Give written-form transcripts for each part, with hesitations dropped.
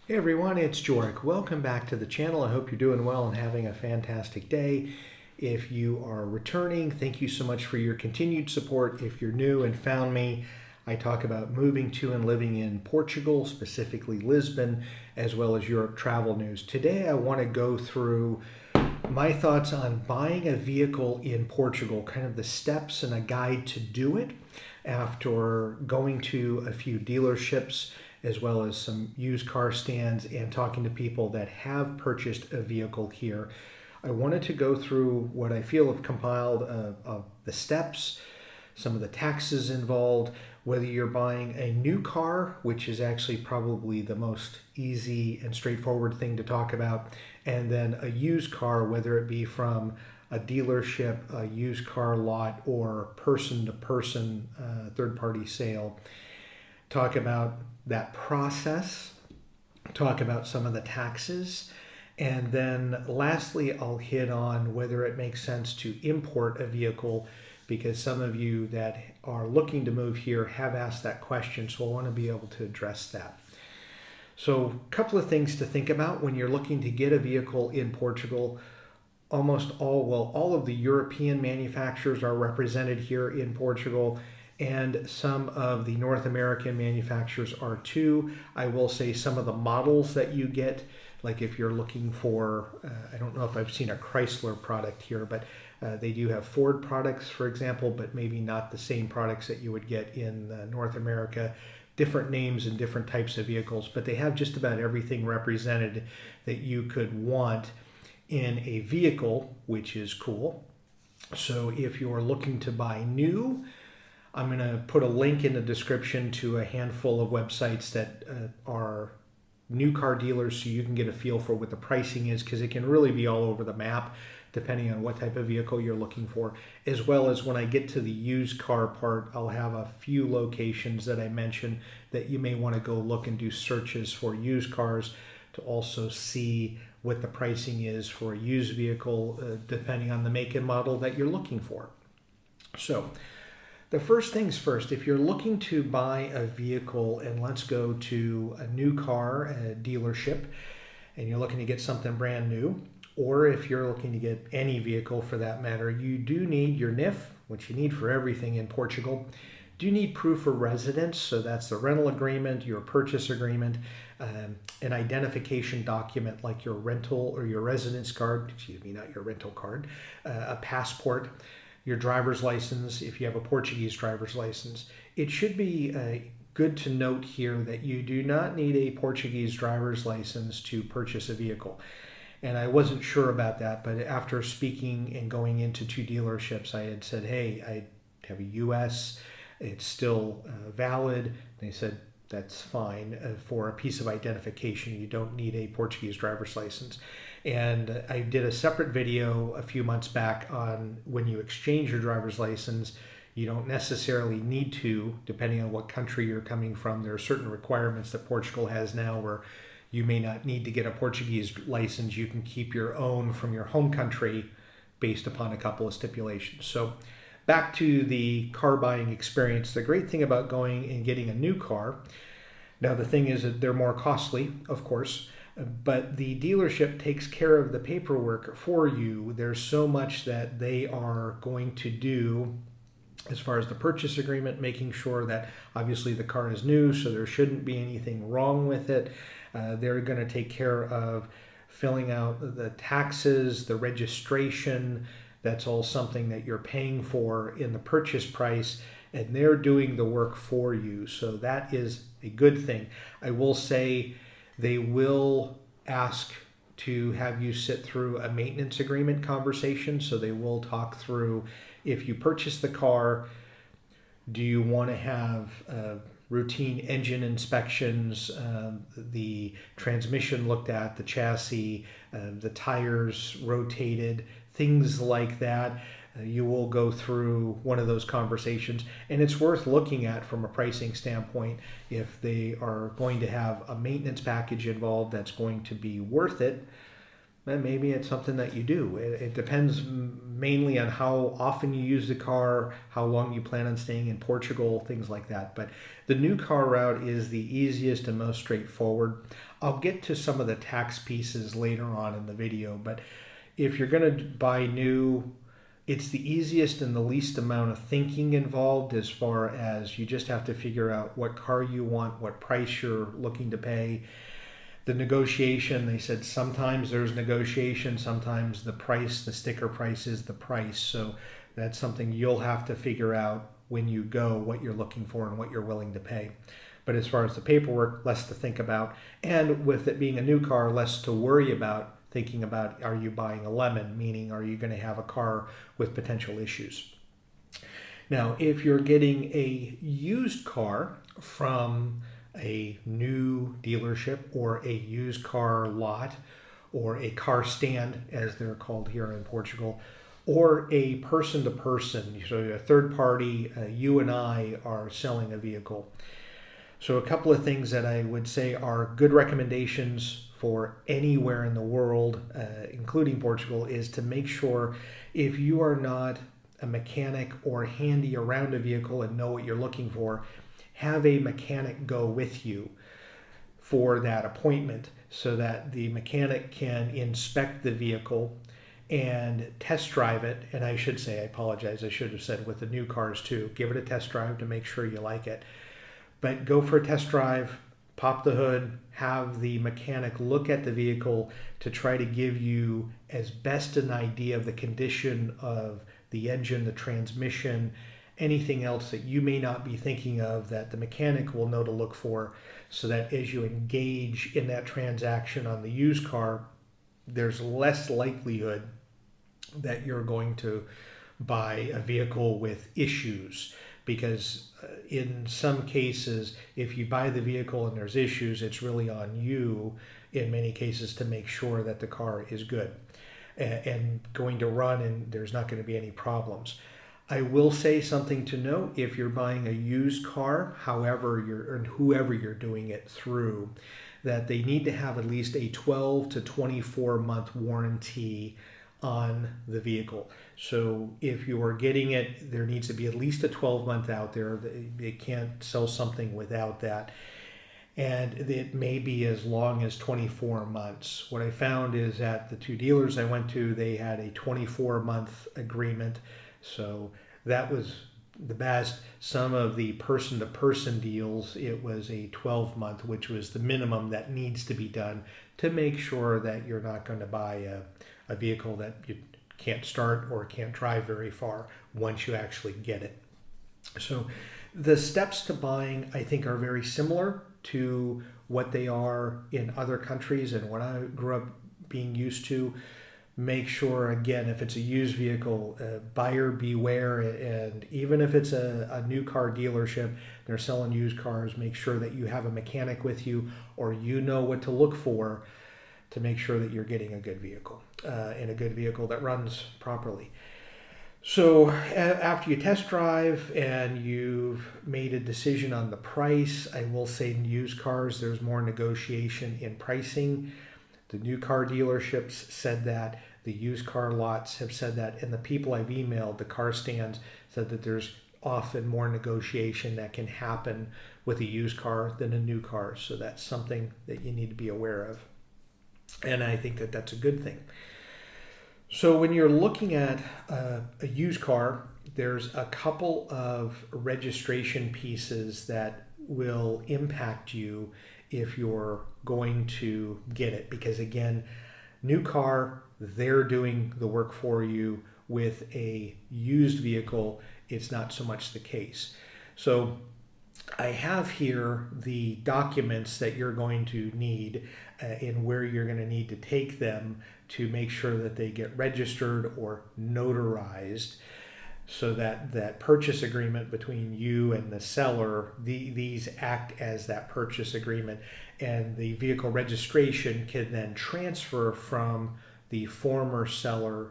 Hey everyone, it's Jorik. Welcome back to the channel. I hope you're doing well and having a fantastic day. If you are returning, thank you so much for your continued support. If you're new and found me, I talk about moving to and living in Portugal, specifically Lisbon, as well as Europe travel news. Today I want to go through my thoughts on buying a vehicle in Portugal, kind of the steps and a guide to do it after going to a few dealerships as well as some used car stands and talking to people that have purchased a vehicle here. I wanted to go through what I feel have compiled of the steps, some of the taxes involved, whether you're buying a new car, which is actually probably the most easy and straightforward thing to talk about, and then a used car, whether it be from a dealership, a used car lot, or person-to-person third-party sale. Talk about that process, talk about some of the taxes, and then lastly, I'll hit on whether it makes sense to import a vehicle because some of you that are looking to move here have asked that question, so I want to be able to address that. So a couple of things to think about when you're looking to get a vehicle in Portugal. All of the European manufacturers are represented here in Portugal, and some of the North American manufacturers are too. I will say some of the models that you get, like if you're looking for, I don't know if I've seen a Chrysler product here, but they do have Ford products, for example, but maybe not the same products that you would get in North America. Different names and different types of vehicles, but they have just about everything represented that you could want in a vehicle, which is cool. So if you're looking to buy new, I'm going to put a link in the description to a handful of websites that are new car dealers so you can get a feel for what the pricing is, because it can really be all over the map depending on what type of vehicle you're looking for. As well as when I get to the used car part, I'll have a few locations that I mentioned that you may want to go look and do searches for used cars to also see what the pricing is for a used vehicle depending on the make and model that you're looking for. So the first things first, if you're looking to buy a vehicle, and let's go to a new car a dealership, and you're looking to get something brand new, or if you're looking to get any vehicle for that matter, you do need your NIF, which you need for everything in Portugal. Do you need proof of residence? So that's the rental agreement, your purchase agreement, an identification document like your rental or your residence card, not your rental card, a passport, your driver's license, if you have a Portuguese driver's license. It should be good to note here that you do not need a Portuguese driver's license to purchase a vehicle. And I wasn't sure about that, but after speaking and going into two dealerships, I had said, hey, I have a US, it's still valid. They said, that's fine for a piece of identification. You don't need a Portuguese driver's license. And I did a separate video a few months back on when you exchange your driver's license, you don't necessarily need to, depending on what country you're coming from. There are certain requirements that Portugal has now where you may not need to get a Portuguese license. You can keep your own from your home country based upon a couple of stipulations. So back to the car buying experience. The great thing about going and getting a new car, now the thing is that they're more costly, of course, but the dealership takes care of the paperwork for you. There's so much that they are going to do as far as the purchase agreement, making sure that obviously the car is new, so there shouldn't be anything wrong with it. They're going to take care of filling out the taxes, the registration. That's all something that you're paying for in the purchase price, and they're doing the work for you. So that is a good thing. I will say they will ask to have you sit through a maintenance agreement conversation. So they will talk through, if you purchase the car, do you want to have routine engine inspections, the transmission looked at, the chassis, the tires rotated, things like that. You will go through one of those conversations, and it's worth looking at from a pricing standpoint. If they are going to have a maintenance package involved that's going to be worth it, then maybe it's something that you do. It depends mainly on how often you use the car, how long you plan on staying in Portugal, things like that. But the new car route is the easiest and most straightforward. I'll get to some of the tax pieces later on in the video, but if you're going to buy new, it's the easiest and the least amount of thinking involved, as far as you just have to figure out what car you want, what price you're looking to pay. The negotiation, they said sometimes there's negotiation, sometimes the price, the sticker price is the price. So that's something you'll have to figure out when you go, what you're looking for and what you're willing to pay. But as far as the paperwork, less to think about. And with it being a new car, less to worry about thinking about, are you buying a lemon? Meaning, are you going to have a car with potential issues? Now, if you're getting a used car from a new dealership or a used car lot or a car stand, as they're called here in Portugal, or a person-to-person, so a third party, you and I are selling a vehicle. So a couple of things that I would say are good recommendations for anywhere in the world, including Portugal, is to make sure, if you are not a mechanic or handy around a vehicle and know what you're looking for, have a mechanic go with you for that appointment so that the mechanic can inspect the vehicle and test drive it. And I should say, I apologize, I should have said with the new cars too, give it a test drive to make sure you like it. But go for a test drive, pop the hood, have the mechanic look at the vehicle to try to give you as best an idea of the condition of the engine, the transmission, anything else that you may not be thinking of that the mechanic will know to look for, so that as you engage in that transaction on the used car, there's less likelihood that you're going to buy a vehicle with issues. Because in some cases, if you buy the vehicle and there's issues, it's really on you in many cases to make sure that the car is good and going to run and there's not going to be any problems. I will say something to note: if you're buying a used car, whoever you're doing it through, that they need to have at least a 12 to 24 month warranty on the vehicle. So if you are getting it, there needs to be at least a 12-month out there. They can't sell something without that. And it may be as long as 24 months. What I found is that the two dealers I went to, they had a 24-month agreement. So that was the best. Some of the person-to-person deals, it was a 12-month, which was the minimum that needs to be done to make sure that you're not going to buy a vehicle that you can't start or can't drive very far once you actually get it. So the steps to buying, I think, are very similar to what they are in other countries and what I grew up being used to. Make sure, again, if it's a used vehicle, buyer beware. And even if it's a new car dealership, they're selling used cars, make sure that you have a mechanic with you or you know what to look for to make sure that you're getting a good vehicle and a good vehicle that runs properly. So after you test drive and you've made a decision on the price, I will say in used cars, there's more negotiation in pricing. The new car dealerships said that, the used car lots have said that, and the people I've emailed, the car stands, said that there's often more negotiation that can happen with a used car than a new car. So that's something that you need to be aware of. And I think that that's a good thing. So when you're looking at a used car, there's a couple of registration pieces that will impact you if you're going to get it. Because again, new car, they're doing the work for you. With a used vehicle, it's not so much the case. So I have here the documents that you're going to need and where you're going to need to take them to make sure that they get registered or notarized, so that that purchase agreement between you and the seller, these act as that purchase agreement, and the vehicle registration can then transfer from the former seller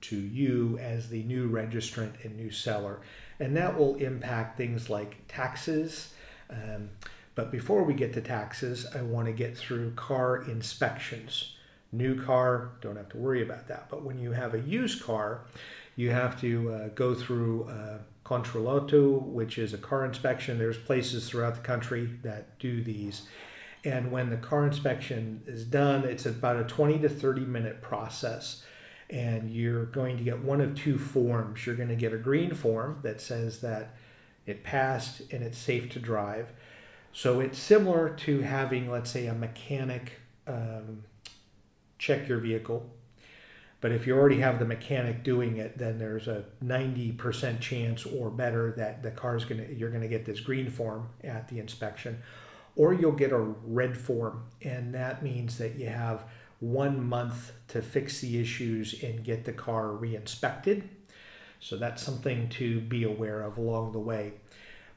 to you as the new registrant and new seller. And that will impact things like taxes. But before we get to taxes, I want to get through car inspections. New car, don't have to worry about that. But when you have a used car, you have to go through controlauto, which is a car inspection. There's places throughout the country that do these. And when the car inspection is done, it's about a 20 to 30 minute process. And you're going to get one of two forms. You're going to get a green form that says that it passed and it's safe to drive. So it's similar to having, let's say, a mechanic check your vehicle. But if you already have the mechanic doing it, then there's a 90% chance or better that the car's you're going to get this green form at the inspection. Or you'll get a red form, and that means that you have 1 month to fix the issues and get the car re-inspected. So that's something to be aware of along the way.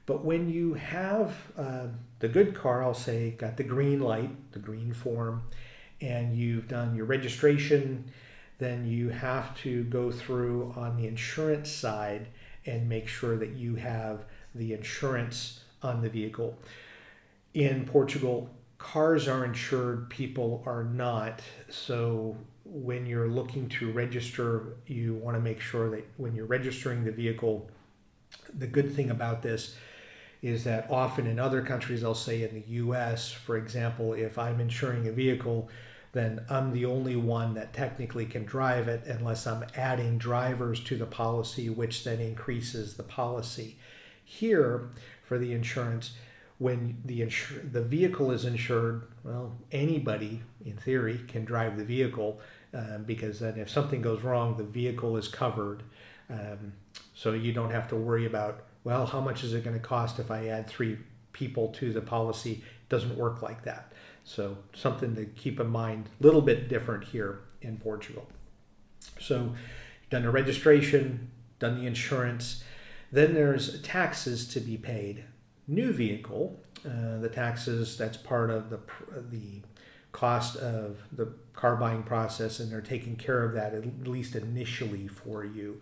But when you have the good car, I'll say, got the green light, the green form, and you've done your registration, then you have to go through on the insurance side and make sure that you have the insurance on the vehicle. In Portugal, cars are insured, people are not. So when you're looking to register, you want to make sure that when you're registering the vehicle, the good thing about this is that often in other countries, I'll say in the US, for example, if I'm insuring a vehicle, then I'm the only one that technically can drive it unless I'm adding drivers to the policy, which then increases the policy. Here, for the insurance, when the vehicle is insured, well, anybody in theory can drive the vehicle because then if something goes wrong, the vehicle is covered. So you don't have to worry about, well, how much is it going to cost if I add 3 people to the policy? It doesn't work like that. So something to keep in mind, a little bit different here in Portugal. So done the registration, done the insurance, then there's taxes to be paid. New vehicle, the taxes, that's part of the cost of the car buying process, and they're taking care of that at least initially for you.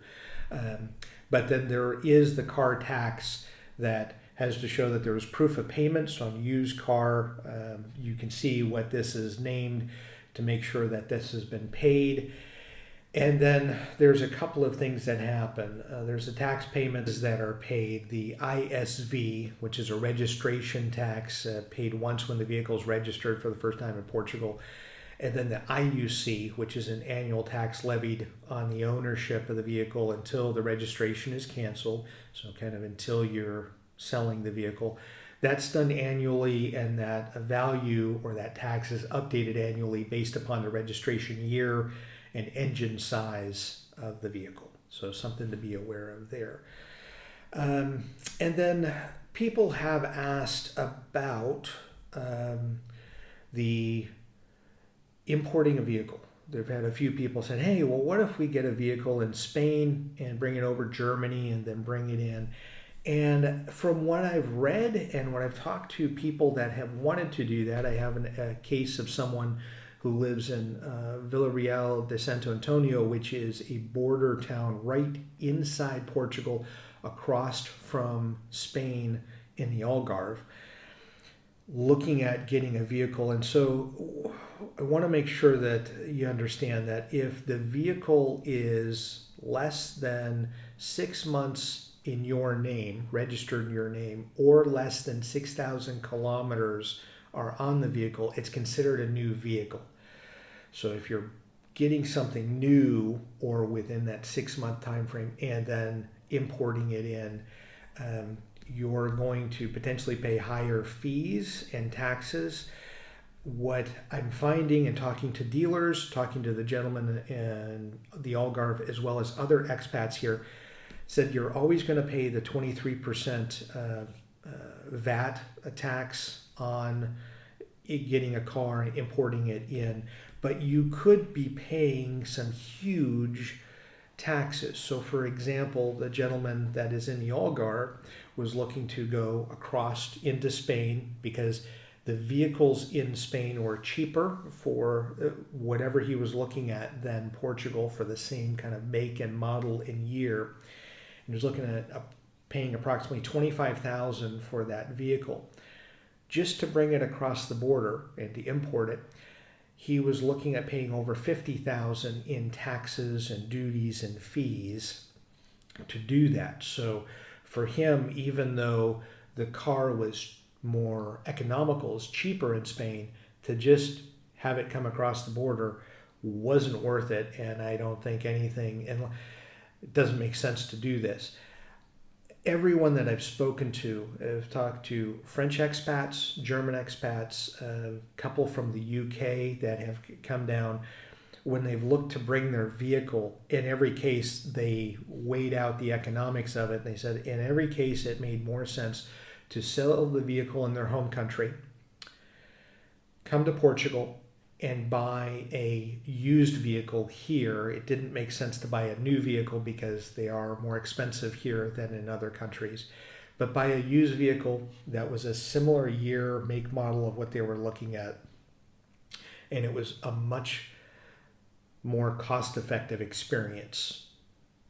But then there is the car tax that has to show that there was proof of payment. So on a used car, you can see what this is named to make sure that this has been paid. And then there's a couple of things that happen. There's the tax payments that are paid, the ISV, which is a registration tax paid once when the vehicle is registered for the first time in Portugal. And then the IUC, which is an annual tax levied on the ownership of the vehicle until the registration is canceled. So kind of until you're selling the vehicle. That's done annually, and that value or that tax is updated annually based upon the registration year and engine size of the vehicle. So something to be aware of there. And then people have asked about the importing a vehicle. They've had a few people saying, hey, well, what if we get a vehicle in Spain and bring it over Germany and then bring it in? And from what I've read and what I've talked to people that have wanted to do that, I have a case of someone who lives in Villarreal de Santo Antonio, which is a border town right inside Portugal, across from Spain in the Algarve, looking at getting a vehicle. And so I want to make sure that you understand that if the vehicle is less than 6 months in your name, registered in your name, or less than 6,000 kilometers are on the vehicle, it's considered a new vehicle. So if you're getting something new or within that 6-month time frame and then importing it in, you're going to potentially pay higher fees and taxes. What I'm finding and talking to dealers, talking to the gentleman in the Algarve, as well as other expats here, said you're always going to pay the 23% VAT tax on getting a car and importing it in, but you could be paying some huge taxes. So for example, the gentleman that is in the Algarve was looking to go across into Spain because the vehicles in Spain were cheaper for whatever he was looking at than Portugal for the same kind of make and model and year. He was looking at paying approximately $25,000 for that vehicle. Just to bring it across the border and to import it, he was looking at paying over $50,000 in taxes and duties and fees to do that. So for him, even though the car was more economical, it's cheaper in Spain, to just have it come across the border wasn't worth it. And I don't think anything, and it doesn't make sense to do this. Everyone that I've spoken to, I've talked to French expats, German expats, a couple from the UK that have come down. When they've looked to bring their vehicle, in every case, they weighed out the economics of it. They said in every case, it made more sense to sell the vehicle in their home country, come to Portugal, and buy a used vehicle here. It didn't make sense to buy a new vehicle because they are more expensive here than in other countries. But buy a used vehicle that was a similar year, make, model of what they were looking at. And it was a much more cost-effective experience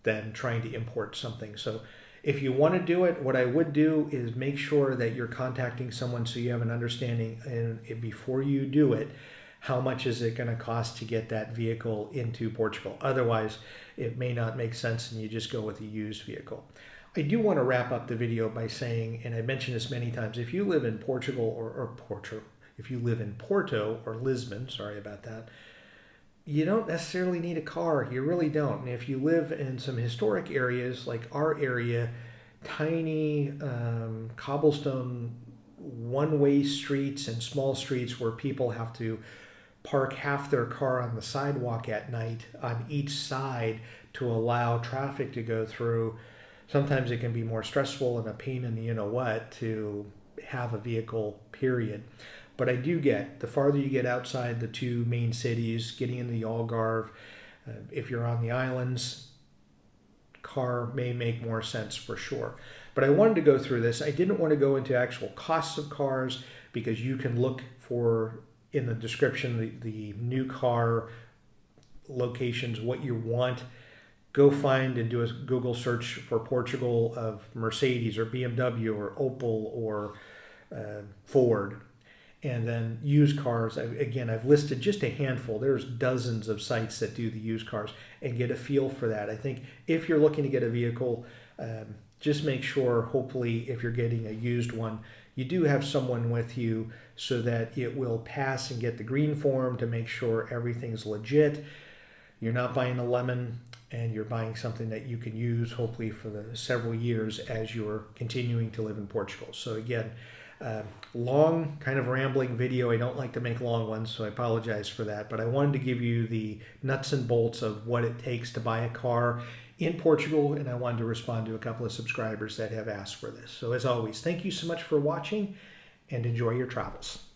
than trying to import something. So if you want to do it, what I would do is make sure that you're contacting someone so you have an understanding, and before you do it, how much is it going to cost to get that vehicle into Portugal? Otherwise, it may not make sense and you just go with a used vehicle. I do want to wrap up the video by saying, and I mentioned this many times, if you live in Portugal if you live in Porto or Lisbon, sorry about that, you don't necessarily need a car. You really don't. And if you live in some historic areas like our area, tiny cobblestone one-way streets and small streets where people have to park half their car on the sidewalk at night on each side to allow traffic to go through, sometimes it can be more stressful and a pain in the you-know-what to have a vehicle, period. But I do get, the farther you get outside the two main cities, getting into the Algarve, if you're on the islands, car may make more sense for sure. But I wanted to go through this. I didn't want to go into actual costs of cars because you can look for, in the description, the new car locations, what you want. Go find and do a Google search for Portugal of Mercedes or BMW or Opel or Ford. And then used cars, again, I've listed just a handful. There's dozens of sites that do the used cars, and get a feel for that. I think if you're looking to get a vehicle, just make sure, hopefully, if you're getting a used one, you do have someone with you so that it will pass and get the green form to make sure everything's legit. You're not buying a lemon, and you're buying something that you can use, hopefully, for the several years as you're continuing to live in Portugal. So again, long, kind of rambling video. I don't like to make long ones, so I apologize for that. But I wanted to give you the nuts and bolts of what it takes to buy a car in Portugal, and I wanted to respond to a couple of subscribers that have asked for this. So as always, thank you so much for watching, and enjoy your travels.